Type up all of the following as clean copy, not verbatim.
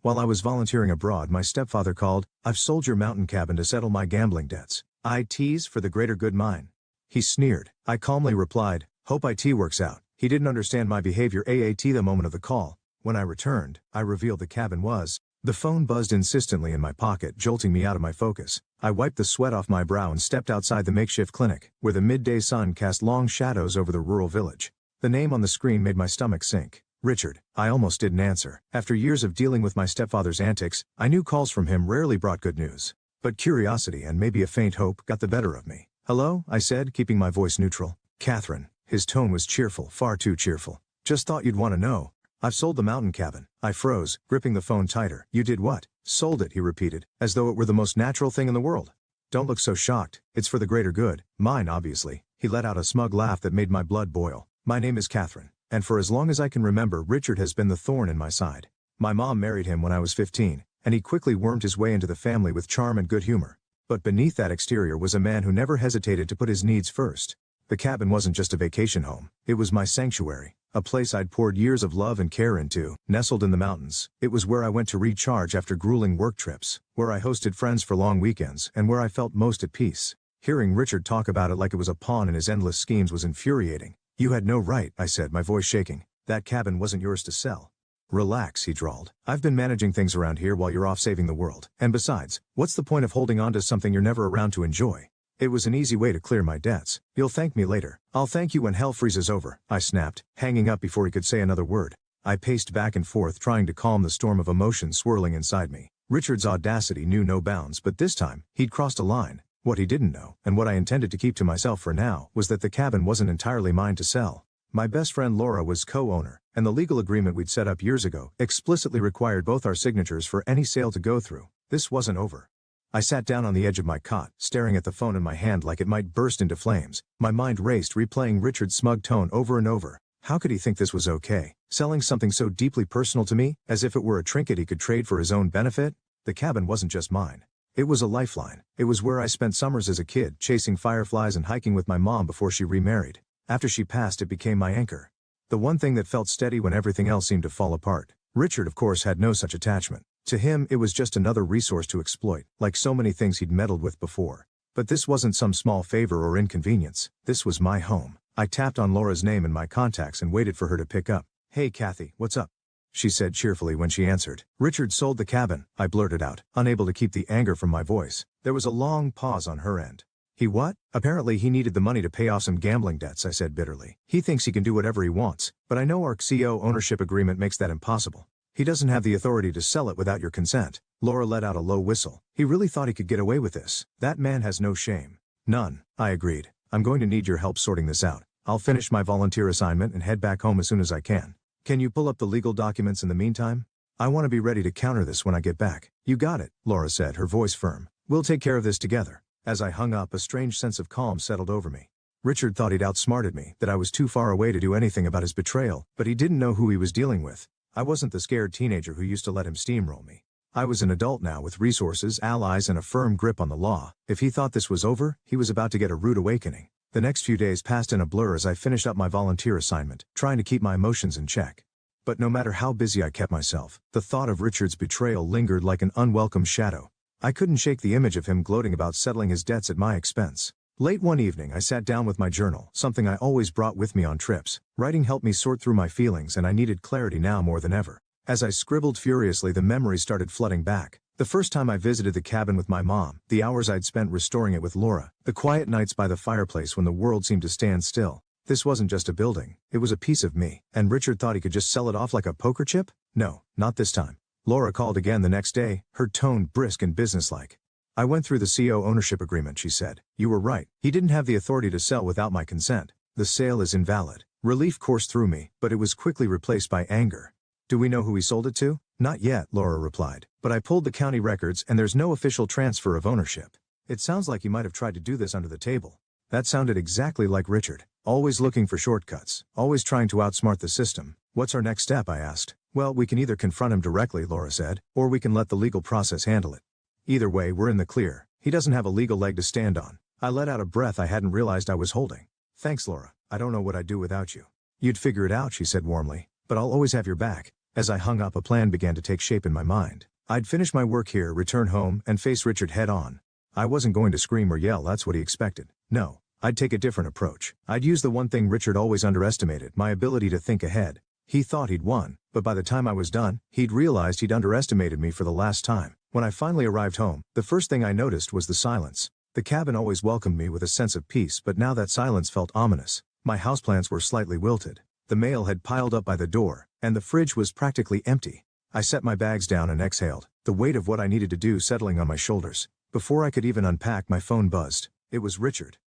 While I was volunteering abroad, my stepfather called. "I've sold your mountain cabin to settle my gambling debts. I tease for the greater good mine." He sneered. I calmly replied, "Hope IT works out." He didn't understand my behavior the moment of the call. When I returned, I revealed the cabin was. The phone buzzed insistently in my pocket, jolting me out of my focus. I wiped the sweat off my brow and stepped outside the makeshift clinic, where the midday sun cast long shadows over the rural village. The name on the screen made my stomach sink. Richard. I almost didn't answer. After years of dealing with my stepfather's antics, I knew calls from him rarely brought good news. But curiosity and maybe a faint hope got the better of me. "Hello," I said, keeping my voice neutral. "Catherine." His tone was cheerful, far too cheerful. "Just thought you'd want to know. I've sold the mountain cabin." I froze, gripping the phone tighter. "You did what?" "Sold it," he repeated, as though it were the most natural thing in the world. "Don't look so shocked. It's for the greater good. Mine, obviously." He let out a smug laugh that made my blood boil. "My name is Catherine, and for as long as I can remember, Richard has been the thorn in my side. My mom married him when I was 15, and he quickly wormed his way into the family with charm and good humor. But beneath that exterior was a man who never hesitated to put his needs first. The cabin wasn't just a vacation home. It was my sanctuary, a place I'd poured years of love and care into, nestled in the mountains. It was where I went to recharge after grueling work trips, where I hosted friends for long weekends, and where I felt most at peace. Hearing Richard talk about it like it was a pawn in his endless schemes was infuriating. "You had no right," I said, my voice shaking. "That cabin wasn't yours to sell." "Relax," he drawled. "I've been managing things around here while you're off saving the world. And besides, what's the point of holding on to something you're never around to enjoy?" It was an easy way to clear my debts. "You'll thank me later." "I'll thank you when hell freezes over," I snapped, hanging up before he could say another word. I paced back and forth, trying to calm the storm of emotion swirling inside me. Richard's audacity knew no bounds, but this time, he'd crossed a line. What he didn't know, and what I intended to keep to myself for now, was that the cabin wasn't entirely mine to sell. My best friend Laura was co-owner, and the legal agreement we'd set up years ago explicitly required both our signatures for any sale to go through. This wasn't over. I sat down on the edge of my cot, staring at the phone in my hand like it might burst into flames. My mind raced, replaying Richard's smug tone over and over. How could he think this was okay? Selling something so deeply personal to me, as if it were a trinket he could trade for his own benefit? The cabin wasn't just mine. It was a lifeline. It was where I spent summers as a kid, chasing fireflies and hiking with my mom before she remarried. After she passed, it became my anchor. The one thing that felt steady when everything else seemed to fall apart. Richard, of course, had no such attachment. To him, it was just another resource to exploit, like so many things he'd meddled with before. But this wasn't some small favor or inconvenience. This was my home. I tapped on Laura's name in my contacts and waited for her to pick up. "Hey Kathy, what's up?" she said cheerfully when she answered. "Richard sold the cabin," I blurted out, unable to keep the anger from my voice. There was a long pause on her end. "He what?" "Apparently he needed the money to pay off some gambling debts," I said bitterly. "He thinks he can do whatever he wants, but I know our CO ownership agreement makes that impossible. He doesn't have the authority to sell it without your consent." Laura let out a low whistle. "He really thought he could get away with this. That man has no shame." "None," I agreed. "I'm going to need your help sorting this out. I'll finish my volunteer assignment and head back home as soon as I can. Can you pull up the legal documents in the meantime? I want to be ready to counter this when I get back." "You got it," Laura said, her voice firm. "We'll take care of this together." As I hung up, a strange sense of calm settled over me. Richard thought he'd outsmarted me, that I was too far away to do anything about his betrayal, but he didn't know who he was dealing with. I wasn't the scared teenager who used to let him steamroll me. I was an adult now with resources, allies, and a firm grip on the law. If he thought this was over, he was about to get a rude awakening. The next few days passed in a blur as I finished up my volunteer assignment, trying to keep my emotions in check. But no matter how busy I kept myself, the thought of Richard's betrayal lingered like an unwelcome shadow. I couldn't shake the image of him gloating about settling his debts at my expense. Late one evening I sat down with my journal, something I always brought with me on trips. Writing helped me sort through my feelings, and I needed clarity now more than ever. As I scribbled furiously, the memories started flooding back. The first time I visited the cabin with my mom, the hours I'd spent restoring it with Laura, the quiet nights by the fireplace when the world seemed to stand still. This wasn't just a building, it was a piece of me, and Richard thought he could just sell it off like a poker chip? No, not this time. Laura called again the next day, her tone brisk and businesslike. "I went through the CO ownership agreement," she said. "You were right. He didn't have the authority to sell without my consent. The sale is invalid." Relief coursed through me, but it was quickly replaced by anger. "Do we know who he sold it to?" "Not yet," Laura replied. "But I pulled the county records and there's no official transfer of ownership. It sounds like he might have tried to do this under the table." That sounded exactly like Richard. Always looking for shortcuts. Always trying to outsmart the system. "What's our next step?" I asked. "Well, we can either confront him directly," Laura said, "or we can let the legal process handle it. Either way, we're in the clear. He doesn't have a legal leg to stand on." I let out a breath I hadn't realized I was holding. "Thanks, Laura. I don't know what I'd do without you." "You'd figure it out," she said warmly. "But I'll always have your back." As I hung up, a plan began to take shape in my mind. I'd finish my work here, return home, and face Richard head on. I wasn't going to scream or yell, that's what he expected. No, I'd take a different approach. I'd use the one thing Richard always underestimated, my ability to think ahead. He thought he'd won, but by the time I was done, he'd realized he'd underestimated me for the last time. When I finally arrived home, the first thing I noticed was the silence. The cabin always welcomed me with a sense of peace, but now that silence felt ominous. My houseplants were slightly wilted. The mail had piled up by the door, and the fridge was practically empty. I set my bags down and exhaled, the weight of what I needed to do settling on my shoulders. Before I could even unpack, my phone buzzed. It was Richard.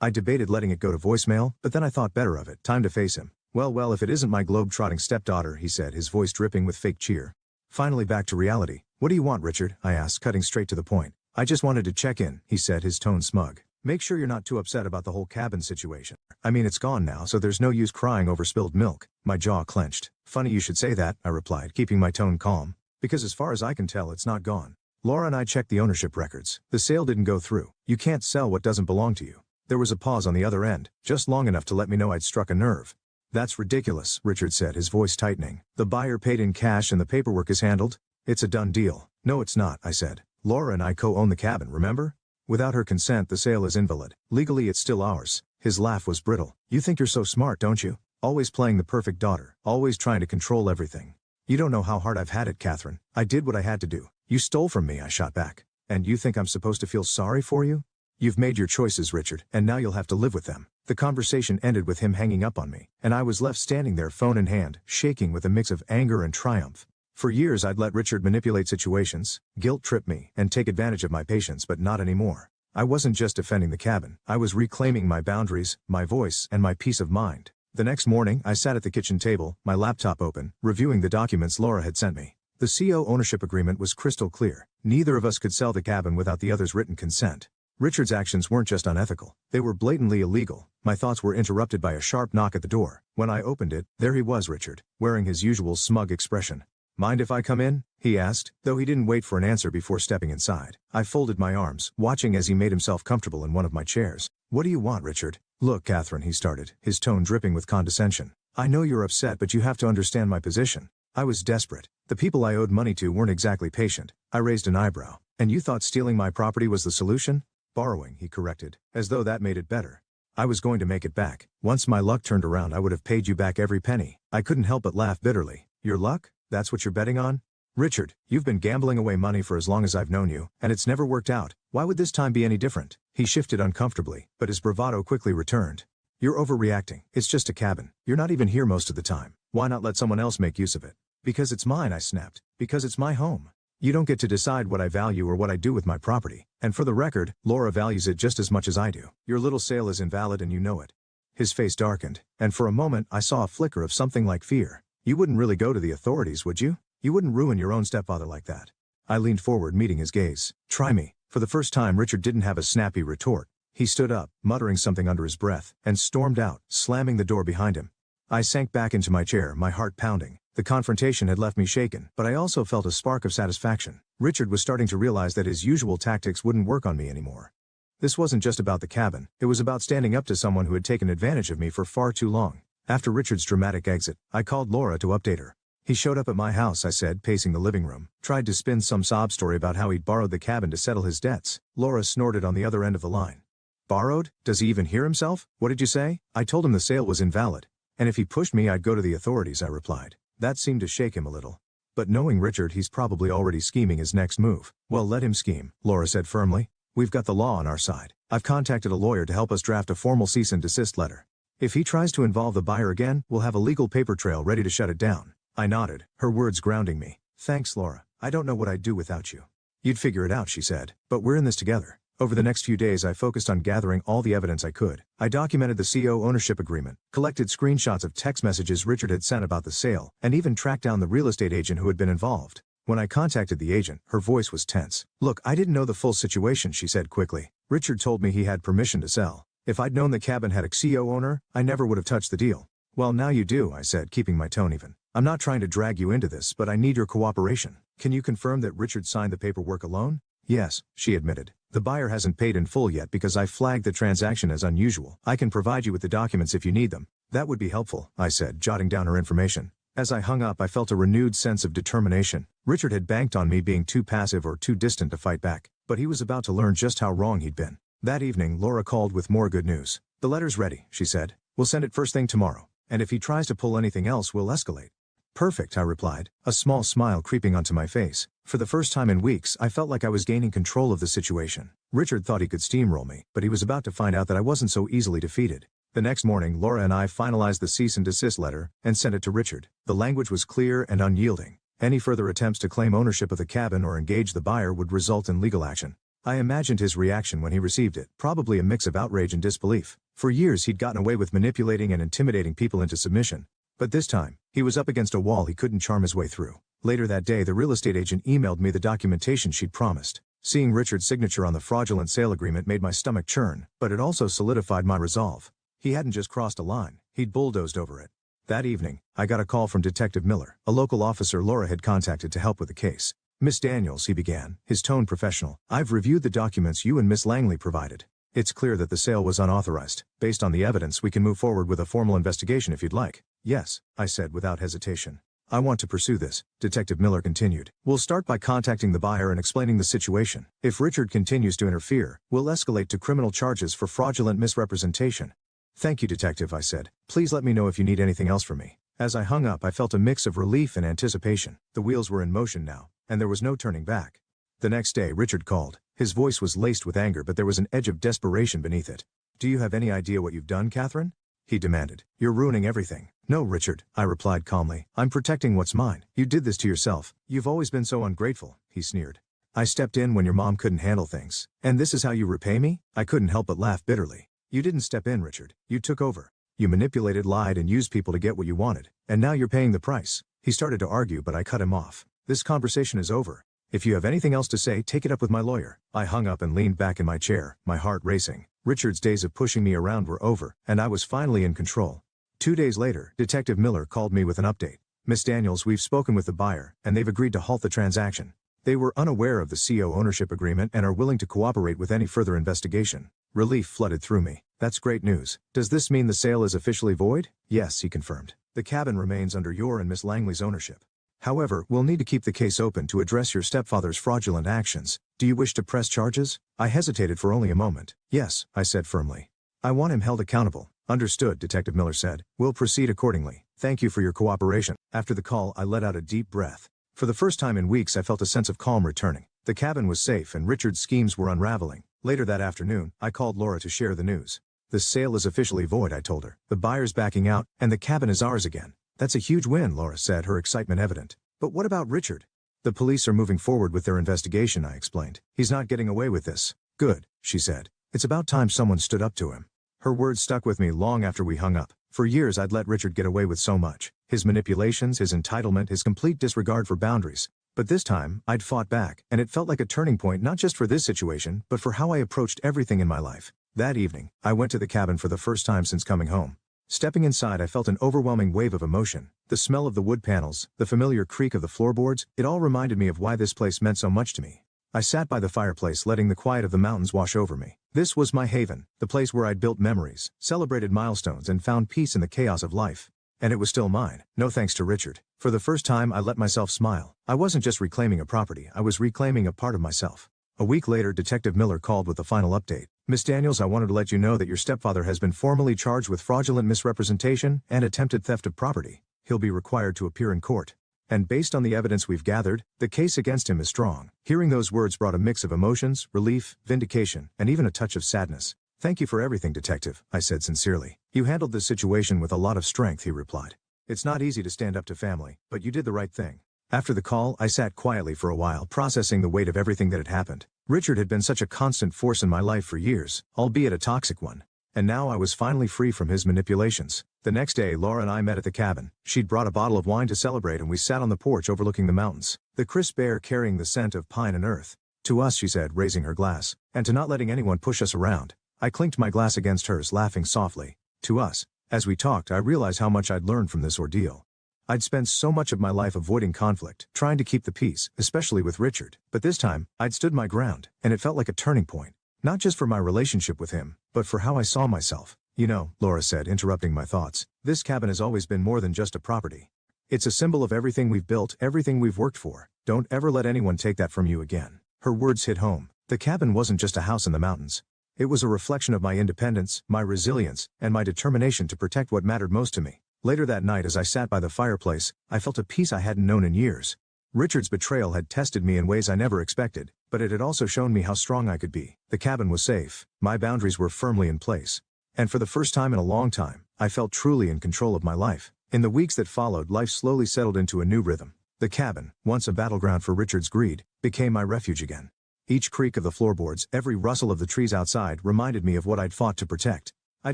I debated letting it go to voicemail, but then I thought better of it. Time to face him. Well, if it isn't my globe-trotting stepdaughter, he said, his voice dripping with fake cheer. Finally back to reality. What do you want, Richard? I asked, cutting straight to the point. I just wanted to check in, he said, his tone smug. Make sure you're not too upset about the whole cabin situation. I mean, it's gone now, so there's no use crying over spilled milk. My jaw clenched. Funny you should say that, I replied, keeping my tone calm. Because as far as I can tell, it's not gone. Laura and I checked the ownership records. The sale didn't go through. You can't sell what doesn't belong to you. There was a pause on the other end, just long enough to let me know I'd struck a nerve. That's ridiculous, Richard said, his voice tightening. The buyer paid in cash and the paperwork is handled. It's a done deal. No, it's not, I said. Laura and I co-own the cabin, remember? Without her consent, the sale is invalid. Legally, it's still ours. His laugh was brittle. You think you're so smart, don't you? Always playing the perfect daughter. Always trying to control everything. You don't know how hard I've had it, Catherine. I did what I had to do. You stole from me, I shot back. And you think I'm supposed to feel sorry for you? You've made your choices, Richard, and now you'll have to live with them. The conversation ended with him hanging up on me, and I was left standing there, phone in hand, shaking with a mix of anger and triumph. For years I'd let Richard manipulate situations, guilt-trip me, and take advantage of my patience, but not anymore. I wasn't just defending the cabin. I was reclaiming my boundaries, my voice, and my peace of mind. The next morning, I sat at the kitchen table, my laptop open, reviewing the documents Laura had sent me. The CO ownership agreement was crystal clear. Neither of us could sell the cabin without the other's written consent. Richard's actions weren't just unethical. They were blatantly illegal. My thoughts were interrupted by a sharp knock at the door. When I opened it, there he was, Richard, wearing his usual smug expression. Mind if I come in? He asked, though he didn't wait for an answer before stepping inside. I folded my arms, watching as he made himself comfortable in one of my chairs. What do you want, Richard? Look, Catherine, he started, his tone dripping with condescension. I know you're upset, but you have to understand my position. I was desperate. The people I owed money to weren't exactly patient. I raised an eyebrow. And you thought stealing my property was the solution? Borrowing, he corrected, as though that made it better. I was going to make it back. Once my luck turned around, I would have paid you back every penny. I couldn't help but laugh bitterly. Your luck? That's what you're betting on? Richard, you've been gambling away money for as long as I've known you, and it's never worked out. Why would this time be any different? He shifted uncomfortably, but his bravado quickly returned. You're overreacting. It's just a cabin. You're not even here most of the time. Why not let someone else make use of it? Because it's mine, I snapped. Because it's my home. You don't get to decide what I value or what I do with my property. And for the record, Laura values it just as much as I do. Your little sale is invalid and you know it. His face darkened, and for a moment I saw a flicker of something like fear. You wouldn't really go to the authorities, would you? You wouldn't ruin your own stepfather like that. I leaned forward, meeting his gaze. Try me. For the first time, Richard didn't have a snappy retort. He stood up, muttering something under his breath, and stormed out, slamming the door behind him. I sank back into my chair, my heart pounding. The confrontation had left me shaken, but I also felt a spark of satisfaction. Richard was starting to realize that his usual tactics wouldn't work on me anymore. This wasn't just about the cabin. It was about standing up to someone who had taken advantage of me for far too long. After Richard's dramatic exit, I called Laura to update her. He showed up at my house, I said, pacing the living room. Tried to spin some sob story about how he'd borrowed the cabin to settle his debts. Laura snorted on the other end of the line. Borrowed? Does he even hear himself? What did you say? I told him the sale was invalid. And if he pushed me, I'd go to the authorities, I replied. That seemed to shake him a little. But knowing Richard, he's probably already scheming his next move. Well, let him scheme, Laura said firmly. We've got the law on our side. I've contacted a lawyer to help us draft a formal cease and desist letter. If he tries to involve the buyer again, we'll have a legal paper trail ready to shut it down. I nodded, her words grounding me. Thanks, Laura. I don't know what I'd do without you. You'd figure it out, she said. But we're in this together. Over the next few days I focused on gathering all the evidence I could. I documented the CO ownership agreement, collected screenshots of text messages Richard had sent about the sale, and even tracked down the real estate agent who had been involved. When I contacted the agent, her voice was tense. Look, I didn't know the full situation, she said quickly. Richard told me he had permission to sell. If I'd known the cabin had a CO owner, I never would have touched the deal. Well, now you do, I said, keeping my tone even. I'm not trying to drag you into this, but I need your cooperation. Can you confirm that Richard signed the paperwork alone? Yes, she admitted. The buyer hasn't paid in full yet because I flagged the transaction as unusual. I can provide you with the documents if you need them. That would be helpful, I said, jotting down her information. As I hung up, I felt a renewed sense of determination. Richard had banked on me being too passive or too distant to fight back, but he was about to learn just how wrong he'd been. That evening, Laura called with more good news. "The letter's ready," she said. "We'll send it first thing tomorrow, and if he tries to pull anything else, we'll escalate." "Perfect," I replied, a small smile creeping onto my face. For the first time in weeks, I felt like I was gaining control of the situation. Richard thought he could steamroll me, but he was about to find out that I wasn't so easily defeated. The next morning, Laura and I finalized the cease and desist letter and sent it to Richard. The language was clear and unyielding. Any further attempts to claim ownership of the cabin or engage the buyer would result in legal action. I imagined his reaction when he received it, probably a mix of outrage and disbelief. For years he'd gotten away with manipulating and intimidating people into submission. But this time, he was up against a wall he couldn't charm his way through. Later that day, the real estate agent emailed me the documentation she'd promised. Seeing Richard's signature on the fraudulent sale agreement made my stomach churn, but it also solidified my resolve. He hadn't just crossed a line, he'd bulldozed over it. That evening, I got a call from Detective Miller, a local officer Laura had contacted to help with the case. "Miss Daniels," he began, his tone professional, "I've reviewed the documents you and Miss Langley provided. It's clear that the sale was unauthorized. Based on the evidence, we can move forward with a formal investigation if you'd like." "Yes," I said without hesitation. "I want to pursue this," Detective Miller continued. "We'll start by contacting the buyer and explaining the situation. If Richard continues to interfere, we'll escalate to criminal charges for fraudulent misrepresentation." "Thank you, Detective," I said. "Please let me know if you need anything else from me." As I hung up, I felt a mix of relief and anticipation. The wheels were in motion now, and there was no turning back. The next day, Richard called. His voice was laced with anger, but there was an edge of desperation beneath it. "Do you have any idea what you've done, Catherine?" he demanded. "You're ruining everything." "No, Richard," I replied calmly. "I'm protecting what's mine. You did this to yourself. You've always been so ungrateful," he sneered. "I stepped in when your mom couldn't handle things. And this is how you repay me?" I couldn't help but laugh bitterly. "You didn't step in, Richard. You took over. You manipulated, lied, and used people to get what you wanted. And now you're paying the price." He started to argue, but I cut him off. "This conversation is over. If you have anything else to say, take it up with my lawyer." I hung up and leaned back in my chair, my heart racing. Richard's days of pushing me around were over, and I was finally in control. 2 days later, Detective Miller called me with an update. "Miss Daniels, we've spoken with the buyer, and they've agreed to halt the transaction. They were unaware of the CO ownership agreement and are willing to cooperate with any further investigation." Relief flooded through me. "That's great news. Does this mean the sale is officially void?" "Yes," he confirmed. "The cabin remains under your and Miss Langley's ownership. However, we'll need to keep the case open to address your stepfather's fraudulent actions. Do you wish to press charges?" I hesitated for only a moment. "Yes," I said firmly. "I want him held accountable." "Understood," Detective Miller said. "We'll proceed accordingly. Thank you for your cooperation." After the call, I let out a deep breath. For the first time in weeks, I felt a sense of calm returning. The cabin was safe and Richard's schemes were unraveling. Later that afternoon, I called Laura to share the news. "The sale is officially void," I told her. "The buyer's backing out, and the cabin is ours again." "That's a huge win," Laura said, her excitement evident. "But what about Richard?" "The police are moving forward with their investigation," I explained. "He's not getting away with this." "Good," she said. "It's about time someone stood up to him." Her words stuck with me long after we hung up. For years I'd let Richard get away with so much. His manipulations, his entitlement, his complete disregard for boundaries. But this time, I'd fought back, and it felt like a turning point not just for this situation, but for how I approached everything in my life. That evening, I went to the cabin for the first time since coming home. Stepping inside, I felt an overwhelming wave of emotion. The smell of the wood panels, the familiar creak of the floorboards, it all reminded me of why this place meant so much to me. I sat by the fireplace, letting the quiet of the mountains wash over me. This was my haven, the place where I'd built memories, celebrated milestones, and found peace in the chaos of life. And it was still mine, no thanks to Richard. For the first time, I let myself smile. I wasn't just reclaiming a property, I was reclaiming a part of myself. A week later, Detective Miller called with the final update. "Miss Daniels, I wanted to let you know that your stepfather has been formally charged with fraudulent misrepresentation and attempted theft of property. He'll be required to appear in court. And based on the evidence we've gathered, the case against him is strong." Hearing those words brought a mix of emotions, relief, vindication, and even a touch of sadness. "Thank you for everything, Detective," I said sincerely. "You handled this situation with a lot of strength," he replied. "It's not easy to stand up to family, but you did the right thing." After the call, I sat quietly for a while, processing the weight of everything that had happened. Richard had been such a constant force in my life for years, albeit a toxic one. And now I was finally free from his manipulations. The next day, Laura and I met at the cabin. She'd brought a bottle of wine to celebrate, and we sat on the porch overlooking the mountains, the crisp air carrying the scent of pine and earth. "To us," she said, raising her glass, "and to not letting anyone push us around." I clinked my glass against hers, laughing softly. "To us." As we talked, I realized how much I'd learned from this ordeal. I'd spent so much of my life avoiding conflict, trying to keep the peace, especially with Richard. But this time, I'd stood my ground, and it felt like a turning point. Not just for my relationship with him, but for how I saw myself. "You know," Laura said, interrupting my thoughts, "this cabin has always been more than just a property. It's a symbol of everything we've built, everything we've worked for. Don't ever let anyone take that from you again." Her words hit home. The cabin wasn't just a house in the mountains. It was a reflection of my independence, my resilience, and my determination to protect what mattered most to me. Later that night as I sat by the fireplace, I felt a peace I hadn't known in years. Richard's betrayal had tested me in ways I never expected, but it had also shown me how strong I could be. The cabin was safe, my boundaries were firmly in place. And for the first time in a long time, I felt truly in control of my life. In the weeks that followed, life slowly settled into a new rhythm. The cabin, once a battleground for Richard's greed, became my refuge again. Each creak of the floorboards, every rustle of the trees outside reminded me of what I'd fought to protect. I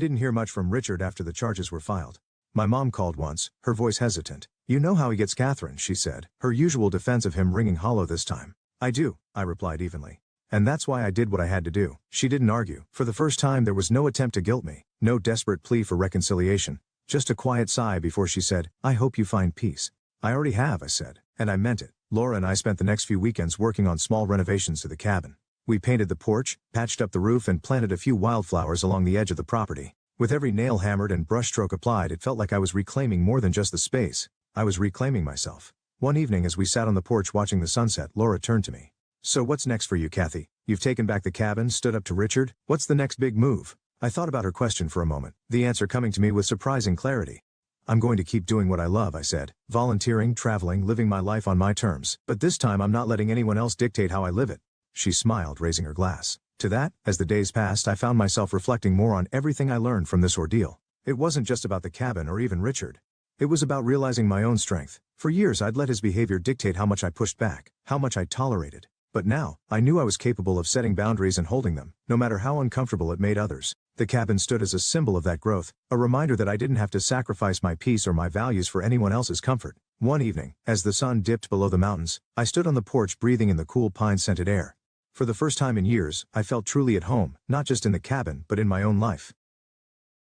didn't hear much from Richard after the charges were filed. My mom called once, her voice hesitant. "You know how he gets Catherine," she said, her usual defense of him ringing hollow this time. "I do," I replied evenly. "And that's why I did what I had to do." She didn't argue. For the first time there was no attempt to guilt me, no desperate plea for reconciliation. Just a quiet sigh before she said, "I hope you find peace." "I already have," I said. And I meant it. Laura and I spent the next few weekends working on small renovations to the cabin. We painted the porch, patched up the roof and planted a few wildflowers along the edge of the property. With every nail hammered and brushstroke applied, it felt like I was reclaiming more than just the space. I was reclaiming myself. One evening as we sat on the porch watching the sunset, Laura turned to me. "So what's next for you, Kathy? You've taken back the cabin, stood up to Richard. What's the next big move?" I thought about her question for a moment, the answer coming to me with surprising clarity. "I'm going to keep doing what I love," I said. "Volunteering, traveling, living my life on my terms. But this time I'm not letting anyone else dictate how I live it." She smiled, raising her glass. To that, as the days passed, I found myself reflecting more on everything I learned from this ordeal. It wasn't just about the cabin or even Richard. It was about realizing my own strength. For years I'd let his behavior dictate how much I pushed back, how much I tolerated. But now, I knew I was capable of setting boundaries and holding them, no matter how uncomfortable it made others. The cabin stood as a symbol of that growth, a reminder that I didn't have to sacrifice my peace or my values for anyone else's comfort. One evening, as the sun dipped below the mountains, I stood on the porch breathing in the cool pine-scented air. For the first time in years, I felt truly at home, not just in the cabin but in my own life.